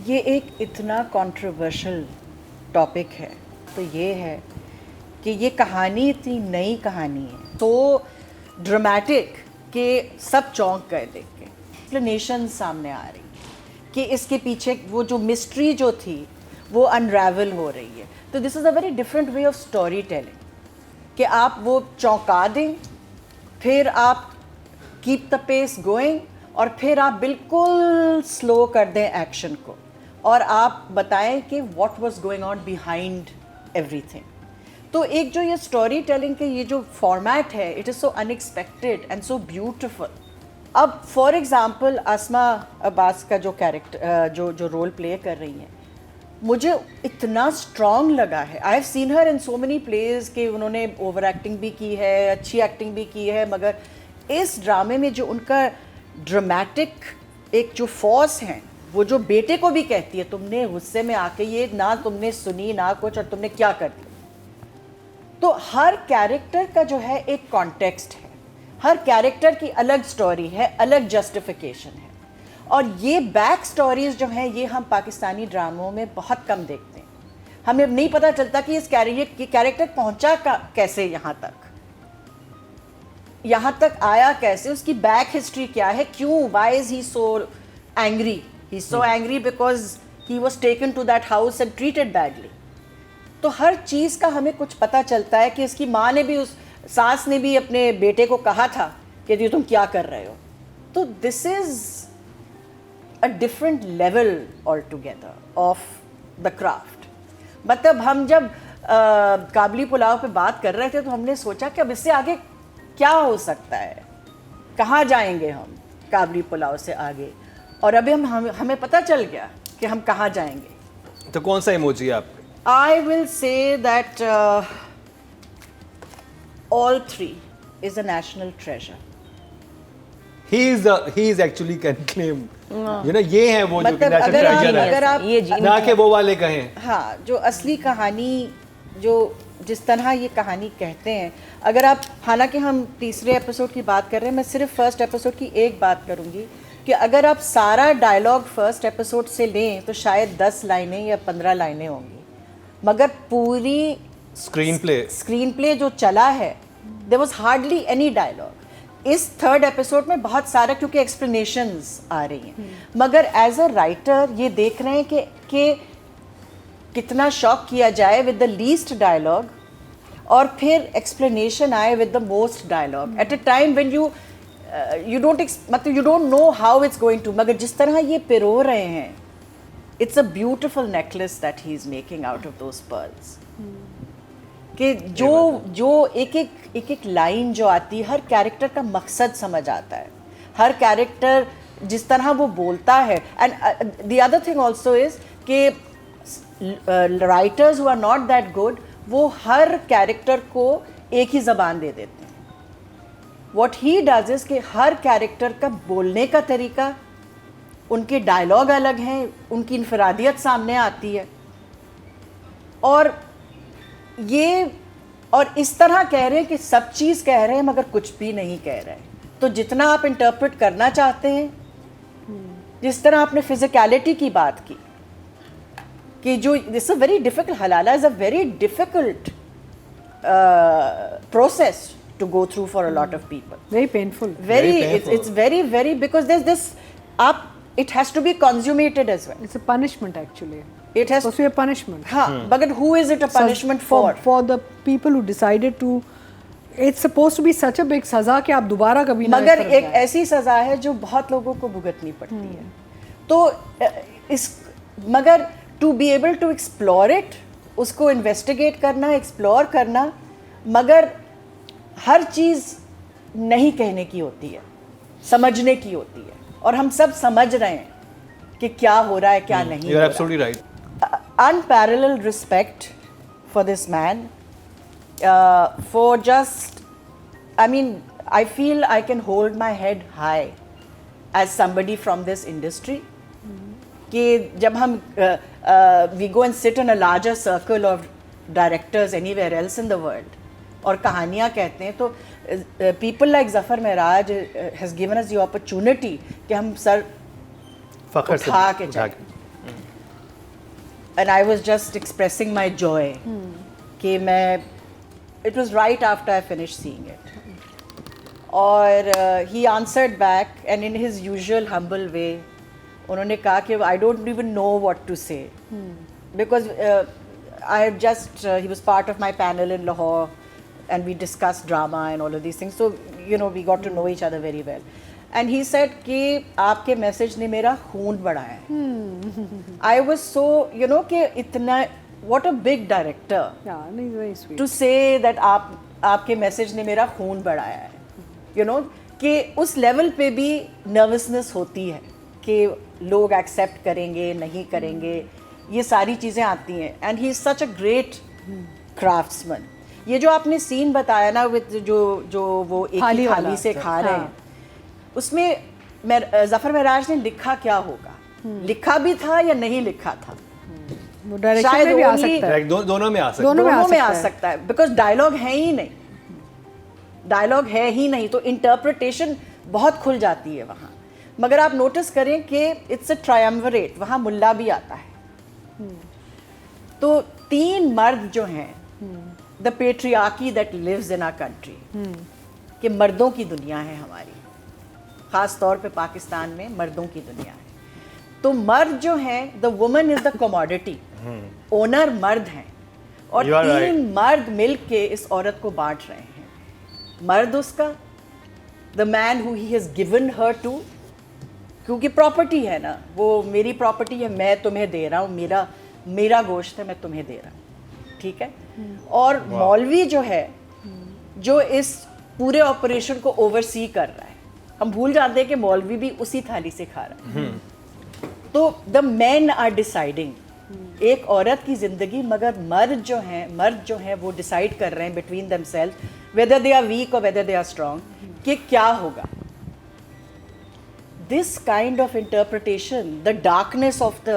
یہ ایک اتنا کنٹروورشل ٹاپک ہے تو یہ ہے کہ یہ کہانی اتنی نئی کہانی ہے تو ڈرامیٹک کہ سب چونک گئے دیکھ کے. ایکسپلینیشن سامنے آ رہی ہے کہ اس کے پیچھے وہ جو مسٹری جو تھی وہ انریول ہو رہی ہے. تو this is a very different way of story telling کہ آپ وہ چونکا دیں, پھر آپ کیپ دا پیس گوئنگ, اور پھر آپ بالکل سلو کر دیں ایکشن کو اور آپ بتائیں کہ what was going on behind every thing. تو ایک جو یہ اسٹوری ٹیلنگ کے یہ جو فارمیٹ ہے it is so in expected and so beautiful. اب فار ایگزامپل اسما عباس کا جو کیریکٹر جو رول پلے کر رہی ہیں مجھے اتنا اسٹرانگ لگا ہے. I have seen Hare in so many please کہ انہوں نے اوور ایکٹنگ بھی کی ہے, اچھی ایکٹنگ بھی کی ہے, مگر اس ڈرامے میں جو ان کا ڈرامیٹک ایک جو فورس ہیں وہ جو بیٹے کو بھی کہتی ہے تم نے غصے میں آ کے یہ نہ تم نے سنی نہ کچھ اور تم نے کیا کر دیا. تو ہر کیریکٹر کا جو ہے ایک کانٹیکسٹ ہے, ہر کیریکٹر کی الگ سٹوری ہے, الگ جسٹیفیکیشن ہے, اور یہ بیک سٹوریز جو ہیں یہ ہم پاکستانی ڈراموں میں بہت کم دیکھتے ہیں. ہمیں نہیں پتہ چلتا کہ اس کیریکٹر پہنچا کیسے یہاں تک آیا کیسے, اس کی بیک ہسٹری کیا ہے, کیوں, why is he so angry. He so angry because he was taken to that house and treated badly. تو ہر چیز کا ہمیں کچھ پتہ چلتا ہے کہ اس کی ماں نے بھی, اس ساس نے بھی اپنے بیٹے کو کہا تھا کہ تم کیا کر رہے ہو. تو this is a different level all together of the craft. مطلب ہم جب کابلی پلاؤ پہ بات کر رہے تھے تو ہم نے سوچا کہ اب اس سے آگے کیا ہو سکتا ہے, کہاں جائیں گے ہم کابلی پلاؤ سے آگے, اور ابھی ہمیں پتہ چل گیا کہ ہم کہاں جائیں گے. تو کون سا ایموجی آپ؟ I will say that all three is a national treasure. He is actually can claim. یہ ہے وہ جو national treasure ہے. اگر آپ نہ کہ وہ والے کہیں. ہاں, جو اصلی کہانی جو جس طرح یہ کہانی کہتے ہیں, اگر آپ, حالانکہ ہم تیسرے ایپیسوڈ کی بات کر رہے ہیں, میں صرف فرسٹ ایپیسوڈ کی ایک بات کروں گی کہ اگر آپ سارا ڈائلاگ فرسٹ ایپیسوڈ سے لیں تو شاید 10 لائنیں یا 15 لائنیں ہوں گی, مگر پوری اسکرین پلے جو چلا ہے there was hardly any dialogue. اس تھرڈ ایپیسوڈ میں بہت سارا کیونکہ ایکسپلینیشنز آ رہی ہیں, مگر ایز اے رائٹر یہ دیکھ رہے ہیں کہ کتنا شاک کیا جائے ود دا لیسٹ ڈائلاگ اور پھر ایکسپلینیشن آئے with the most dialogue at a time when you don't know how it's going to. مگر جس طرح یہ پرو رہے ہیں, it's a beautiful necklace that he is making out of those pearls. کہ جو ایک لائن جو آتی ہے, ہر کیریکٹر کا مقصد سمجھ آتا ہے, ہر کیریکٹر جس طرح وہ بولتا ہے. And the other thing also is کہ writers who are not that good وہ ہر کیریکٹر کو ایک ہی زبان دے دیتے ہیں. what he does is کہ ہر کیریکٹر کا بولنے کا طریقہ, ان کے ڈائلاگ الگ ہیں, ان کی انفرادیت سامنے آتی ہے, اور اس طرح کہہ رہے ہیں کہ سب چیز کہہ رہے ہیں مگر کچھ بھی نہیں کہہ رہے. تو جتنا آپ انٹرپریٹ کرنا چاہتے ہیں, جس طرح آپ نے فزیکیلٹی کی بات کی کہ جو دس اے ویری ڈیفیکلٹ, حلالہ is a very difficult process to go through for a lot of people. Very painful. It's very because there's this it has to be consummated as well. It's a punishment actually. It has supposed to be a punishment. But who is it a punishment for? For the people who decided to, it's supposed to be such a big سزا کہ آپ دوبارہ کبھی نہ. مگر ایک ایسی سزا ہے جو بہت لوگوں کو بھگتنی پڑتی ہے. تو مگر to be able to explore it, اس کو انویسٹیگیٹ کرنا, ایکسپلور کرنا, مگر ہر چیز نہیں کہنے کی ہوتی ہے, سمجھنے کی ہوتی ہے, اور ہم سب سمجھ رہے ہیں کہ کیا ہو رہا ہے کیا نہیں. You're absolutely right. Unparalleled respect for this man, for just, I mean, I feel I can hold my head high as somebody from this industry. کہ جب ہم we go and sit in a larger circle of directors anywhere else in the world اور کہانیاں کہتے ہیں, تو people like Zafar Meraj has given us the opportunity کہ ہم سر اٹھا کے چلیں. and I was just expressing my joy کہ میں it was right after I finished seeing it. اور he answered back and in his usual humble way انہوں نے کہا کہ I don't even know what to say because I had just he was part of my panel in Lahore and we discussed drama and all of these things, so you know we got to know each other very well. And he said کہ آپ کے message نے میرا خون بڑھایا ہے. I was so you know کہ اتنا what a big director very sweet. to say that آپ کے میسج نے میرا خون بڑھایا ہے. you know کہ اس لیول پہ بھی نروسنس ہوتی ہے کہ لوگ ایکسیپٹ کریں گے نہیں کریں گے, یہ ساری چیزیں آتی ہیں. And he is such a great craftsman. یہ جو آپ نے سین بتایا نا وتھ جو وہ ایک ہی تھالی سے کھا رہے ہیں, اس میں ظفر معراج نے لکھا کیا ہوگا, لکھا بھی تھا یا نہیں لکھا تھا, ڈائریکشن میں بھی آ سکتا ہے, دونوں میں آ سکتا ہے, دونوں میں آ سکتا ہے بیکاز ڈائلاگ ہے ہی نہیں, ڈائلاگ ہے ہی نہیں, تو انٹرپریٹیشن بہت کھل جاتی ہے وہاں. مگر آپ نوٹس کریں کہ اٹس اے ٹرائموریٹ, وہاں ملا بھی آتا ہے. تو تین مرد جو ہیں, the patriarchy that lives in our country, کہ مردوں کی دنیا ہے ہماری, خاص طور پہ پاکستان میں مردوں کی دنیا ہے. تو مرد جو ہیں, the woman is the commodity, owner مرد ہیں, اور تین مرد مل کے اس عورت کو بانٹ رہے ہیں. مرد اس کا, the man who he has given her to, کیونکہ پراپرٹی ہے نا, وہ میری پراپرٹی ہے, میں تمہیں دے رہا ہوں, میرا گوشت ہے, میں تمہیں دے رہا ہوں, ٹھیک ہے. اور مولوی جو ہے, جو اس پورے آپریشن کو اوور سی کر رہا ہے, ہم بھول جاتے ہیں کہ مولوی بھی اسی تھالی سے کھا رہا ہے. تو دا مین آر ڈیسائڈنگ ایک عورت کی زندگی, مگر مرد جو ہیں وہ ڈیسائیڈ کر رہے ہیں between themselves whether they are weak اور ویدر دے آر اسٹرانگ کہ کیا ہوگا. This kind of interpretation, the darkness of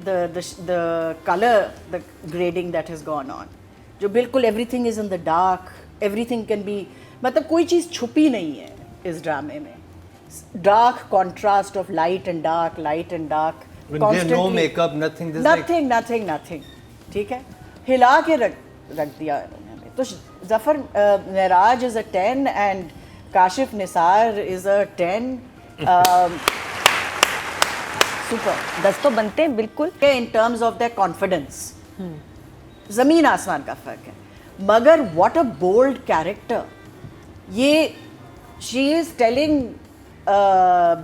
the color, the grading that has gone on, جو بالکل everything is in the dark, everything can be, مطلب کوئی چیز چھپی نہیں ہے اس ڈرامے میں. Dark contrast of light and dark, light and dark, no makeup, nothing, nothing, ٹھیک ہے, ہلا کے رکھ دیا انہوں نے. تو Zafar Mairaj is a 10 and Kashif Nisar is a 10. Super 10 تو بنتے ہیں بالکل. In terms of their confidence زمین آسمان کا فرق ہے. مگر واٹ اے بولڈ کیریکٹر. یہ she is telling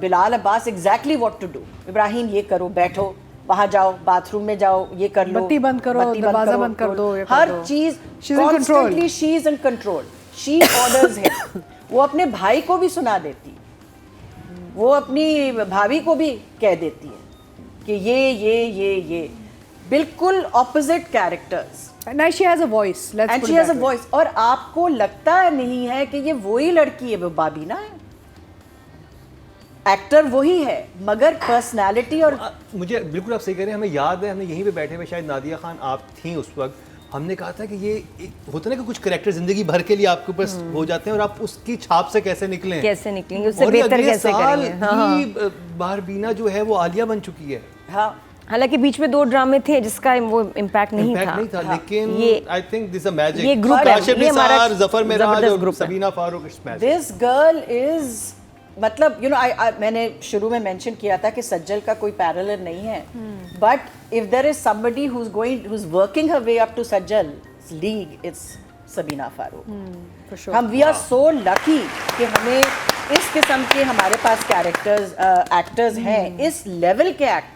Bilal Abbas exactly what to do. Ibrahim یہ کرو, بیٹھو, وہاں جاؤ, باتھ روم میں جاؤ, یہ کر لو, بتی بند کرو, دروازہ بند کر دو, ہر چیز کانسٹنٹلی شی از ان کنٹرول. شی آرڈرز ہے. وہ اپنے بھائی کو بھی سنا دیتی, وہ اپنی بھابھی کو بھی کہہ دیتی ہے کہ یہ بالکل opposite characters. And she has a voice. And she has a voice. اور آپ کو لگتا نہیں ہے کہ یہ وہی لڑکی ہے, وہ بابینا ہے, ایکٹر وہی ہے, مگر پرسنالٹی. اور مجھے بالکل آپ صحیح کہہ رہے ہیں. ہمیں یاد ہے, ہم نے یہیں پہ بیٹھے ہوئے, شاید نادیہ خان آپ تھیں اس وقت, ہم نے کہا تھا کہ یہ ہوتا نا کہ کچھ کریکٹر زندگی بھر کے لیے آپ کے اوپر ہو جاتے ہیں اور آپ اس کی چھاپ سے کیسے نکلیں گے, اس سے بہتر کیسے کریں گے. باربینا جو ہے وہ عالیہ بن چکی ہے. ہاں, حالانکہ بیچ میں 2 ڈرامے تھے جس کا وہ امپیکٹ نہیں تھا, لیکن I think this a magic. یہ گروپ ہے, کاشف نثار, ظفر معراج اور Sabina Farooq, it's magic. This girl is, مطلب یو نو میں نے شروع میں مینشن کیا تھا کہ سجل کا کوئی پیرالر نہیں ہے, but if there is somebody who's working her way up to سجل's league, it's سبینہ فاروق. ہم وی آر سو لکی کہ ہمیں اس قسم کے ہمارے پاس کیریکٹرز ایکٹرز ہیں, اس لیول کے ایکٹر